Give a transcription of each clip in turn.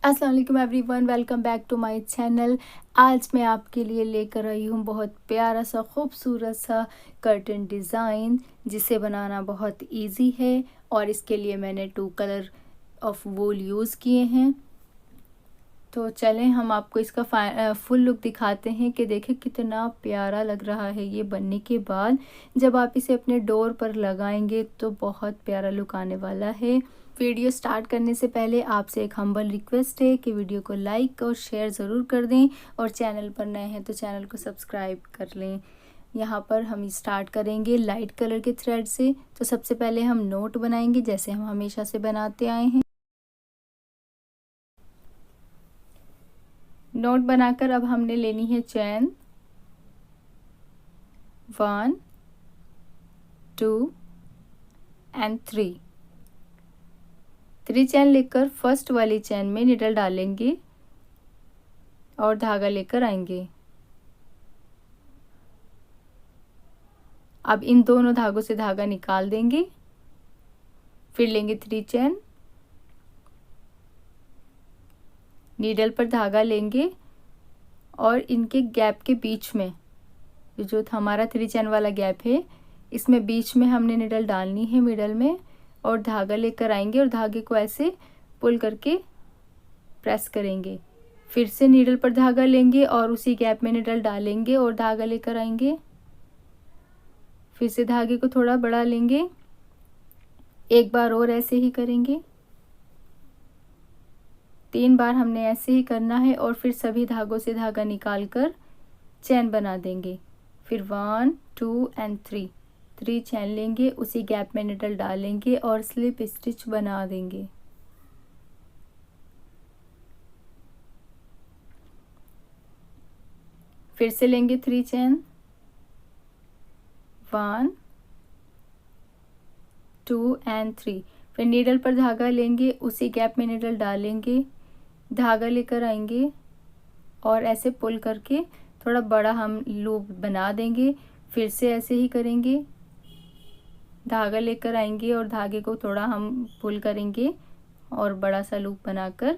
अस्सलाम वालेकुम everyone, welcome back to my channel. आज मैं आपके लिए लेकर आई हूँ बहुत प्यारा सा खूबसूरत सा कर्टन डिज़ाइन, जिसे बनाना बहुत इजी है। और इसके लिए मैंने 2 कलर ऑफ वूल यूज़ किए हैं। तो चलें हम आपको इसका फुल लुक दिखाते हैं कि देखें कितना प्यारा लग रहा है ये बनने के बाद। जब आप इसे अपने डोर पर लगाएंगे तो बहुत प्यारा लुक आने वाला है। वीडियो स्टार्ट करने से पहले आपसे एक हम्बल रिक्वेस्ट है कि वीडियो को लाइक और शेयर ज़रूर कर दें, और चैनल पर नए हैं तो चैनल को सब्सक्राइब कर लें। यहाँ पर हम स्टार्ट करेंगे लाइट कलर के थ्रेड से। तो सबसे पहले हम नोट बनाएंगे जैसे हम हमेशा से बनाते आए हैं। नोट बनाकर अब हमने लेनी है चैन 1 2 एंड 3 चैन लेकर फर्स्ट वाली चैन में निडल डालेंगे और धागा लेकर आएंगे। अब इन दोनों धागों से धागा निकाल देंगे, फिर लेंगे 3 चैन, नीडल पर धागा लेंगे और इनके गैप के बीच में जो हमारा 3 चैन वाला गैप है, इसमें बीच में हमने निडल डालनी है मिडल में, और धागा लेकर आएंगे और धागे को ऐसे पुल करके प्रेस करेंगे। फिर से नीडल पर धागा लेंगे और उसी गैप में निडल डालेंगे और धागा लेकर आएंगे। फिर से धागे को थोड़ा बढ़ा लेंगे, एक बार और ऐसे ही करेंगे। 3 बार हमने ऐसे ही करना है और फिर सभी धागों से धागा निकालकर चैन बना देंगे। फिर 1 2 एंड 3 चैन लेंगे, उसी गैप में निडल डालेंगे और स्लिप स्टिच बना देंगे। फिर से लेंगे 3 चैन, 1 2 एंड 3। फिर नीडल पर धागा लेंगे, उसी गैप में निडल डालेंगे, धागा लेकर आएंगे और ऐसे पुल करके थोड़ा बड़ा हम लूप बना देंगे। फिर से ऐसे ही करेंगे, धागा लेकर आएंगे और धागे को थोड़ा हम पुल करेंगे और बड़ा सा लूप बनाकर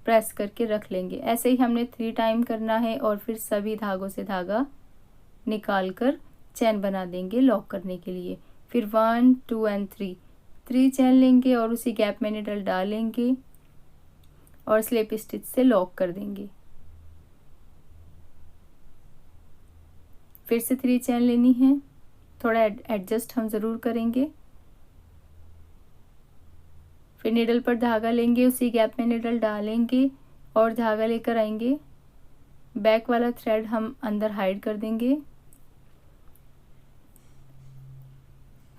प्रेस करके रख लेंगे। ऐसे ही हमने 3 टाइम करना है और फिर सभी धागों से धागा निकाल कर चैन बना देंगे लॉक करने के लिए। फिर 1 2 एंड 3 चैन लेंगे और उसी गैप में निडल डालेंगे और स्लिप स्टिच से लॉक कर देंगे। फिर से 3 चैन लेनी है, थोड़ा एडजस्ट हम ज़रूर करेंगे। फिर निडल पर धागा लेंगे, उसी गैप में निडल डालेंगे और धागा लेकर आएंगे। बैक वाला थ्रेड हम अंदर हाइड कर देंगे।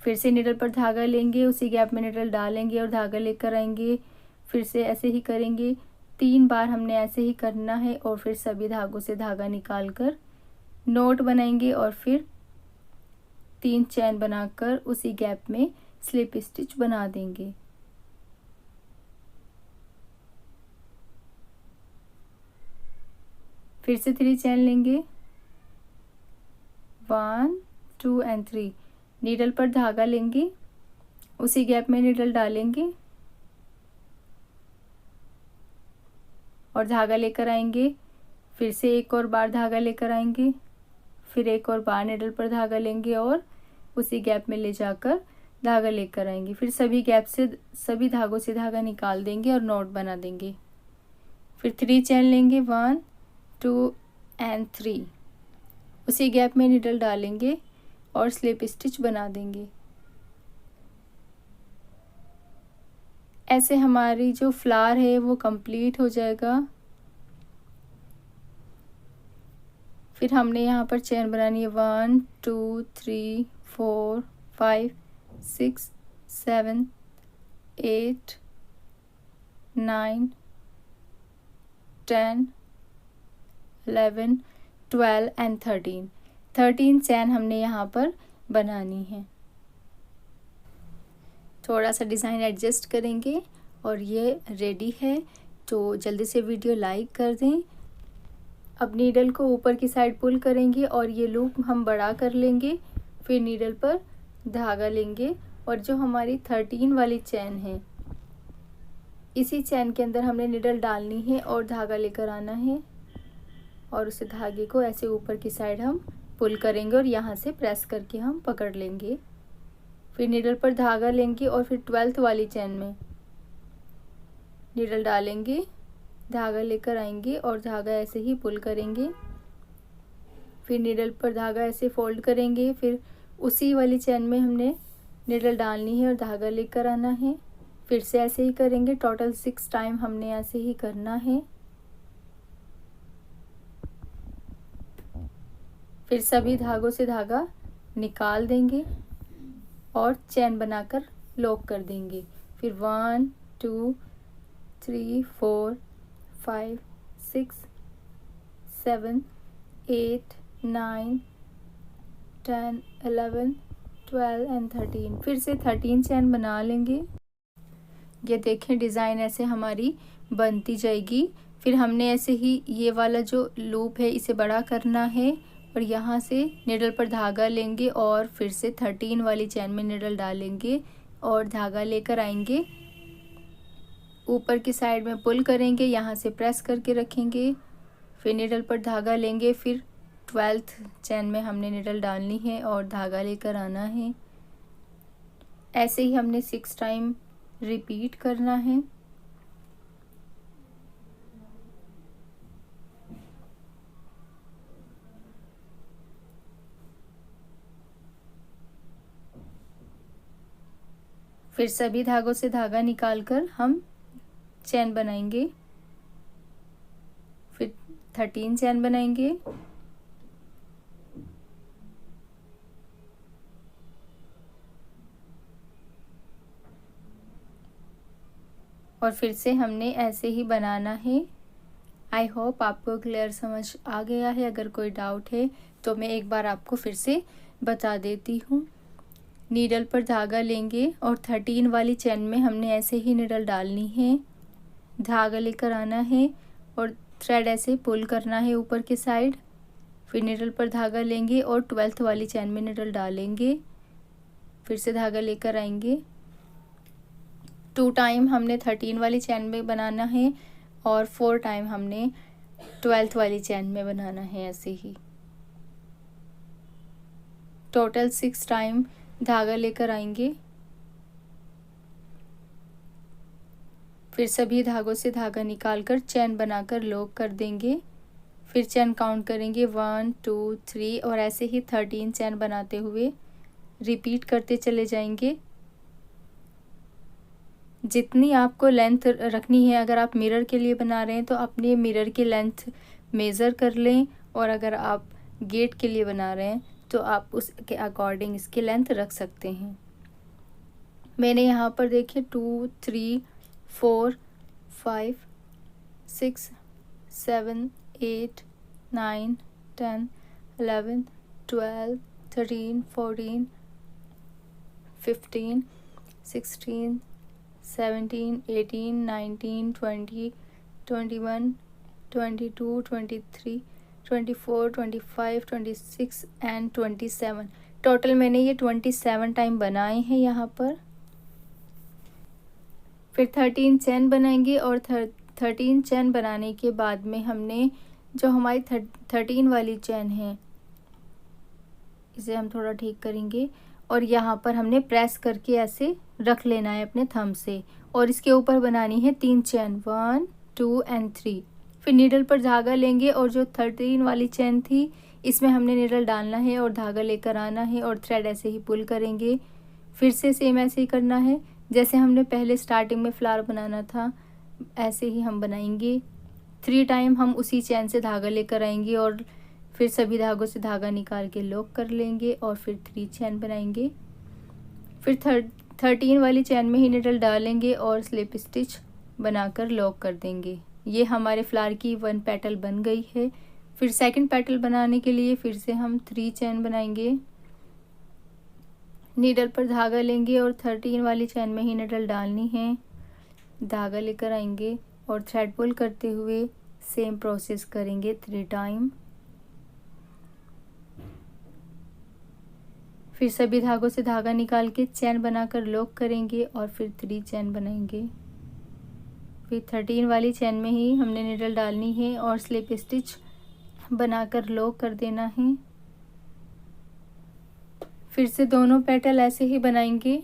फिर से निडल पर धागा लेंगे, उसी गैप में निडल डालेंगे और धागा लेकर आएंगे। फिर से ऐसे ही करेंगे, 3 बार हमने ऐसे ही करना है और फिर सभी धागों से धागा निकालकर नोट बनाएंगे और फिर 3 चैन बनाकर उसी गैप में स्लिप स्टिच बना देंगे। फिर से 3 चैन लेंगे, 1 2 एंड 3। नीडल पर धागा लेंगे, उसी गैप में नीडल डालेंगे और धागा लेकर आएंगे। फिर से एक और बार धागा लेकर आएंगे, फिर एक और बार नीडल पर धागा लेंगे और उसी गैप में ले जाकर धागा लेकर आएंगे। फिर सभी गैप से सभी धागों से धागा निकाल देंगे और नॉट बना देंगे। फिर 3 चैन लेंगे, 1 2 एंड 3, उसी गैप में नीडल डालेंगे और स्लिप स्टिच बना देंगे। ऐसे हमारी जो फ्लावर है वो कंप्लीट हो जाएगा। फिर हमने यहाँ पर चैन बनानी है 1 2 3 4 5 6 7 8 9 10 11 12 एंड 13 चैन हमने यहाँ पर बनानी है। थोड़ा सा डिज़ाइन एडजस्ट करेंगे और ये रेडी है। तो जल्दी से वीडियो लाइक कर दें। अब नीडल को ऊपर की साइड पुल करेंगे और ये लूप हम बड़ा कर लेंगे। फिर नीडल पर धागा लेंगे और जो हमारी 13 वाली चैन है इसी चैन के अंदर हमने निडल डालनी है और धागा लेकर आना है और उस धागे को ऐसे ऊपर की साइड हम पुल करेंगे और यहाँ से प्रेस करके हम पकड़ लेंगे। फिर निडल पर धागा लेंगे और फिर 12th वाली चैन में निडल डालेंगे, धागा लेकर आएंगे और धागा ऐसे ही पुल करेंगे। फिर निडल पर धागा ऐसे फोल्ड करेंगे, फिर उसी वाली चैन में हमने निडल डालनी है और धागा लेकर आना है। फिर से ऐसे ही करेंगे, टोटल 6 टाइम हमने ऐसे ही करना है। फिर सभी धागों से धागा निकाल देंगे और चैन बनाकर लॉक कर देंगे। फिर 1 2 3 4 5 6 7 8 9 10 11 12 एंड 13। फिर से 13 चैन बना लेंगे। ये देखें डिज़ाइन ऐसे हमारी बनती जाएगी। फिर हमने ऐसे ही ये वाला जो लूप है इसे बड़ा करना है और यहाँ से निडल पर धागा लेंगे और फिर से 13 वाली चैन में निडल डालेंगे और धागा लेकर आएंगे, ऊपर की साइड में पुल करेंगे, यहाँ से प्रेस करके रखेंगे। फिर निडल पर धागा लेंगे, फिर 12th चैन में हमने निडल डालनी है और धागा लेकर आना है। ऐसे ही हमने 6 टाइम रिपीट करना है। फिर सभी धागों से धागा निकालकर हम चैन बनाएंगे। फिर 13 चैन बनाएंगे और फिर से हमने ऐसे ही बनाना है। आई होप आपको क्लियर समझ आ गया है। अगर कोई डाउट है तो मैं एक बार आपको फिर से बता देती हूँ। नीडल पर धागा लेंगे और 13 वाली चैन में हमने ऐसे ही नीडल डालनी है, धागा लेकर आना है और थ्रेड ऐसे पुल करना है ऊपर की साइड। फिर नीडल पर धागा लेंगे और 12th वाली चैन में नीडल डालेंगे, फिर से धागा लेकर आएंगे। 2 टाइम हमने 13 वाली चैन में बनाना है और 4 टाइम हमने 12th वाली चैन में बनाना है। ऐसे ही टोटल 6 टाइम धागा लेकर आएंगे। फिर सभी धागों से धागा निकालकर चैन बनाकर लॉक कर देंगे। फिर चैन काउंट करेंगे 1 2 3 और ऐसे ही 13 चैन बनाते हुए रिपीट करते चले जाएंगे। जितनी आपको लेंथ रखनी है, अगर आप मिरर के लिए बना रहे हैं तो अपने मिरर की लेंथ मेज़र कर लें और अगर आप गेट के लिए बना रहे हैं तो आप उसके अकॉर्डिंग इसकी लेंथ रख सकते हैं। मैंने यहाँ पर देखिए 2 3 4 5 6 7 8 9 10 11 12 13 14 15 16 17 18 19 20 21 22 23 24 25 26 एंड 27। टोटल मैंने ये 27 टाइम बनाए हैं यहाँ पर। फिर 13 चैन बनाएंगे और 13 चैन बनाने के बाद में हमने जो हमारी 13 वाली चैन है इसे हम थोड़ा ठीक करेंगे और यहाँ पर हमने प्रेस करके ऐसे रख लेना है अपने थंब से और इसके ऊपर बनानी है 3 चैन 1 2 एंड 3। फिर नीडल पर धागा लेंगे और जो 13 वाली चैन थी इसमें हमने नीडल डालना है और धागा लेकर आना है और थ्रेड ऐसे ही पुल करेंगे। फिर से सेम ऐसे ही करना है जैसे हमने पहले स्टार्टिंग में फ्लावर बनाना था, ऐसे ही हम बनाएंगे। 3 टाइम हम उसी चैन से धागा लेकर आएंगे और फिर सभी धागों से धागा निकाल के लॉक कर लेंगे और फिर 3 चैन बनाएंगे। फिर 13 वाली चैन में ही नीडल डालेंगे और स्लिप स्टिच बनाकर लॉक कर देंगे। ये हमारे फ्लावर की 1 पेटल बन गई है। फिर सेकंड पेटल बनाने के लिए फिर से हम 3 चैन बनाएंगे, नीडल पर धागा लेंगे और 13 वाली चैन में ही नीडल डालनी है, धागा लेकर आएंगे और थ्रेड पुल करते हुए सेम प्रोसेस करेंगे 3 टाइम। फिर सभी धागों से धागा निकाल के चैन बनाकर लॉक करेंगे और फिर 3 चैन बनाएंगे। फिर 13 वाली चेन में ही हमने नीडल डालनी है और स्लिप स्टिच बनाकर लॉक कर देना है। फिर से दोनों पेटल ऐसे ही बनाएंगे।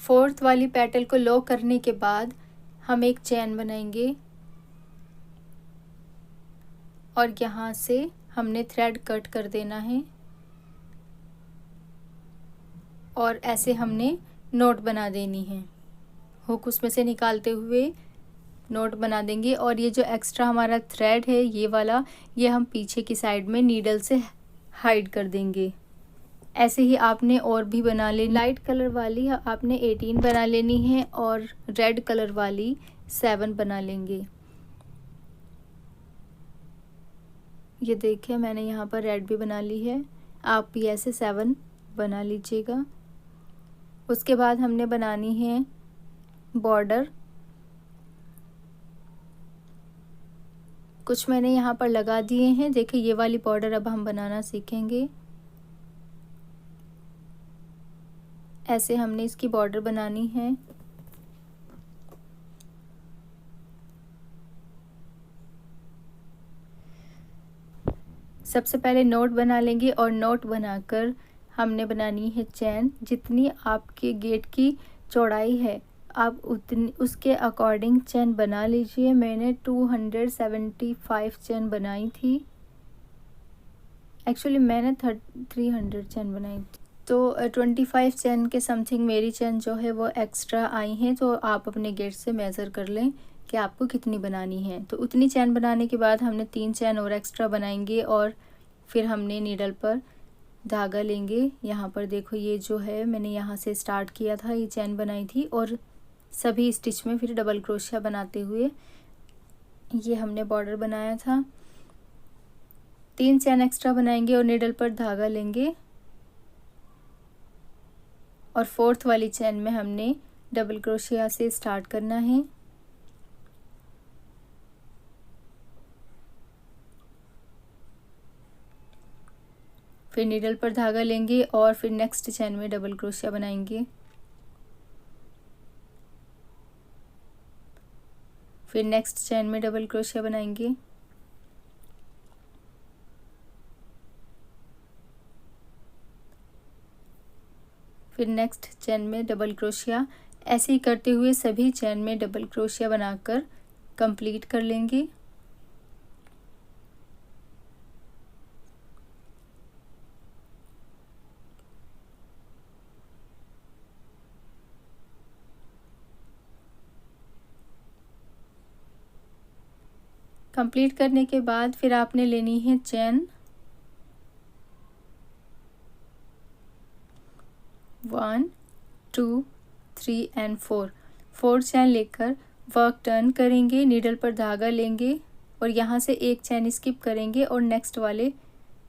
फोर्थ वाली पेटल को लॉक करने के बाद हम एक चेन बनाएंगे और यहाँ से हमने थ्रेड कट कर देना है और ऐसे हमने नोट बना देनी है। हुक उसमें से निकालते हुए नोट बना देंगे और ये जो एक्स्ट्रा हमारा थ्रेड है ये वाला, ये हम पीछे की साइड में नीडल से हाइड कर देंगे। ऐसे ही आपने और भी बना लेनी। लाइट कलर वाली आपने 18 बना लेनी है और रेड कलर वाली 7 बना लेंगे। ये देखिए मैंने यहाँ पर रेड भी बना ली है, आप भी ऐसे 7 बना लीजिएगा। उसके बाद हमने बनानी है बॉर्डर। कुछ मैंने यहाँ पर लगा दिए हैं। देखिए ये वाली बॉर्डर अब हम बनाना सीखेंगे। ऐसे हमने इसकी बॉर्डर बनानी है। सबसे पहले नोट बना लेंगे और नोट बनाकर हमने बनानी है चैन। जितनी आपके गेट की चौड़ाई है आप उतनी उसके अकॉर्डिंग चैन बना लीजिए। मैंने 275 चैन बनाई थी। एक्चुअली मैंने 300 चैन बनाई थी, तो 25 चैन के समथिंग मेरी चैन जो है वो एक्स्ट्रा आई हैं। तो आप अपने गेट से मेज़र कर लें कि आपको कितनी बनानी है। तो उतनी चैन बनाने के बाद हमने 3 चैन और एक्स्ट्रा बनाएंगे और फिर हमने नीडल पर धागा लेंगे। यहाँ पर देखो ये जो है मैंने यहाँ से स्टार्ट किया था, ये चैन बनाई थी और सभी स्टिच में फिर डबल क्रोशिया बनाते हुए ये हमने बॉर्डर बनाया था। 3 चैन एक्स्ट्रा बनाएंगे और नीडल पर धागा लेंगे और फोर्थ वाली चैन में हमने डबल क्रोशिया से स्टार्ट करना है। फिर नीडल पर धागा लेंगे और फिर नेक्स्ट चैन में डबल क्रोशिया बनाएंगे। फिर नेक्स्ट चैन में डबल क्रोशिया बनाएंगे। फिर नेक्स्ट चैन में डबल क्रोशिया। ऐसे ही करते हुए सभी चैन में डबल क्रोशिया बनाकर कंप्लीट कर लेंगे। कंप्लीट करने के बाद फिर आपने लेनी है चैन 1 2 3 एंड 4 चैन लेकर वर्क टर्न करेंगे। नीडल पर धागा लेंगे और यहाँ से एक चैन स्किप करेंगे और नेक्स्ट वाले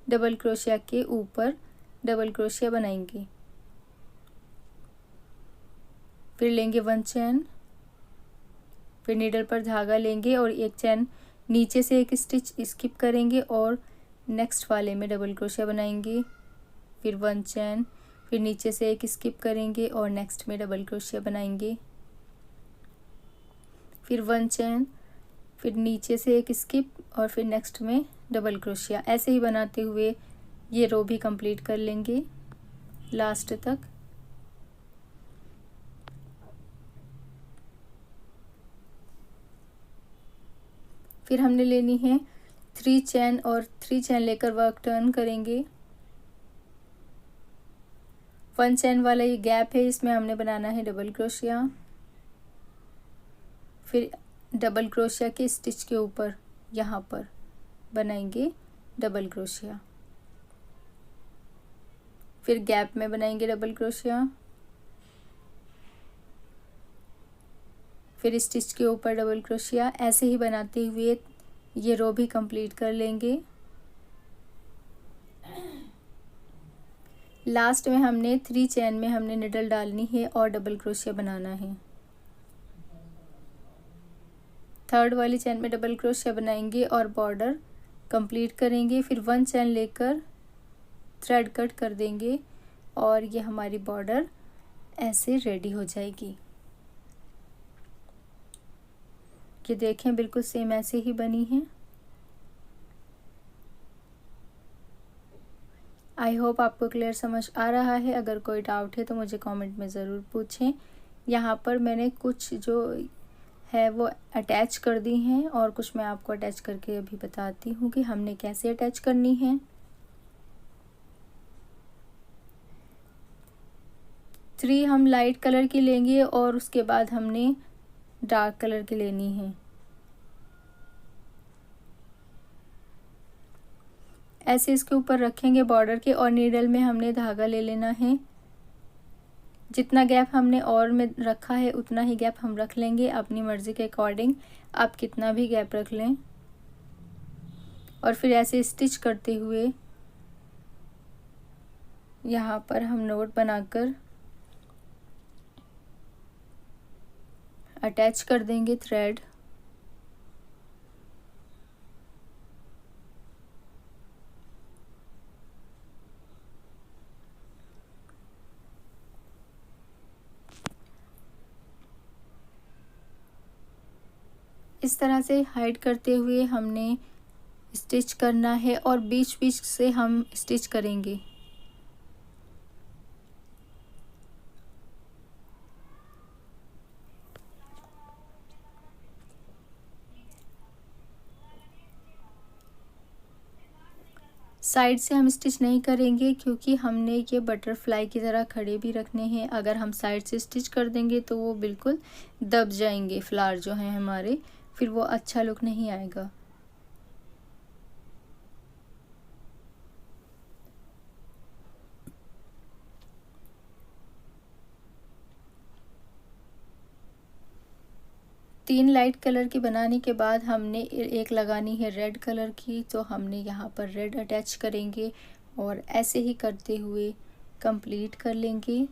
डबल क्रोशिया के ऊपर डबल क्रोशिया बनाएंगे। फिर लेंगे 1 चैन, फिर नीडल पर धागा लेंगे और एक चैन नीचे से एक स्टिच स्किप करेंगे और नेक्स्ट वाले में डबल क्रोशिया बनाएंगे। फिर 1 चैन, फिर नीचे से एक स्किप करेंगे और नेक्स्ट में डबल क्रोशिया बनाएंगे। फिर 1 चैन, फिर नीचे से एक स्किप और फिर नेक्स्ट में डबल क्रोशिया। ऐसे ही बनाते हुए ये रो भी कंप्लीट कर लेंगे लास्ट तक। फिर हमने लेनी है 3 चेन और 3 चेन लेकर वर्क टर्न करेंगे। 1 चेन वाला ये गैप है, इसमें हमने बनाना है डबल क्रोशिया। फिर डबल क्रोशिया के स्टिच के ऊपर यहाँ पर बनाएंगे डबल क्रोशिया। फिर गैप में बनाएंगे डबल क्रोशिया। फिर स्टिच के ऊपर डबल क्रोशिया। ऐसे ही बनाते हुए ये रो भी कंप्लीट कर लेंगे। लास्ट में हमने 3 चेन में हमने निडल डालनी है और डबल क्रोशिया बनाना है। 3rd वाली चेन में डबल क्रोशिया बनाएंगे और बॉर्डर कंप्लीट करेंगे। फिर 1 चेन लेकर थ्रेड कट कर देंगे और ये हमारी बॉर्डर ऐसे रेडी हो जाएगी। ये देखें बिल्कुल सेम ऐसे ही बनी है। आई होप आपको क्लियर समझ आ रहा है। अगर कोई डाउट है तो मुझे कमेंट में ज़रूर पूछें। यहाँ पर मैंने कुछ जो है वो अटैच कर दी हैं और कुछ मैं आपको अटैच करके अभी बताती हूँ कि हमने कैसे अटैच करनी है। 3 हम लाइट कलर की लेंगे और उसके बाद हमने डार्क कलर की लेनी है। ऐसे इसके ऊपर रखेंगे बॉर्डर के और नीडल में हमने धागा ले लेना है। जितना गैप हमने और में रखा है उतना ही गैप हम रख लेंगे अपनी मर्ज़ी के अकॉर्डिंग। आप कितना भी गैप रख लें और फिर ऐसे स्टिच करते हुए यहाँ पर हम नोट बनाकर अटैच कर देंगे थ्रेड। इस तरह से हाइड करते हुए हमने स्टिच करना है और बीच बीच से हम स्टिच करेंगे। साइड से हम स्टिच नहीं करेंगे क्योंकि हमने ये बटरफ्लाई की तरह खड़े भी रखने हैं। अगर हम साइड से स्टिच कर देंगे तो वो बिल्कुल दब जाएंगे फ्लावर जो हैं हमारे, फिर वो अच्छा लुक नहीं आएगा। तीन लाइट कलर की बनाने के बाद हमने एक लगानी है रेड कलर की, तो हमने यहाँ पर रेड अटैच करेंगे और ऐसे ही करते हुए कंप्लीट कर लेंगे।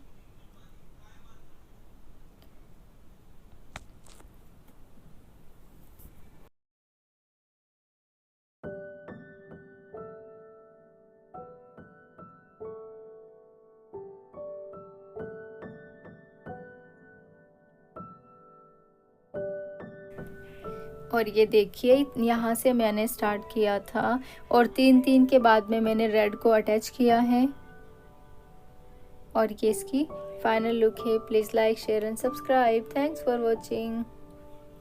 और ये देखिए यहाँ से मैंने स्टार्ट किया था और 3-3 के बाद में मैंने रेड को अटैच किया है और ये इसकी फाइनल लुक है। Please like share and subscribe. Thanks for watching.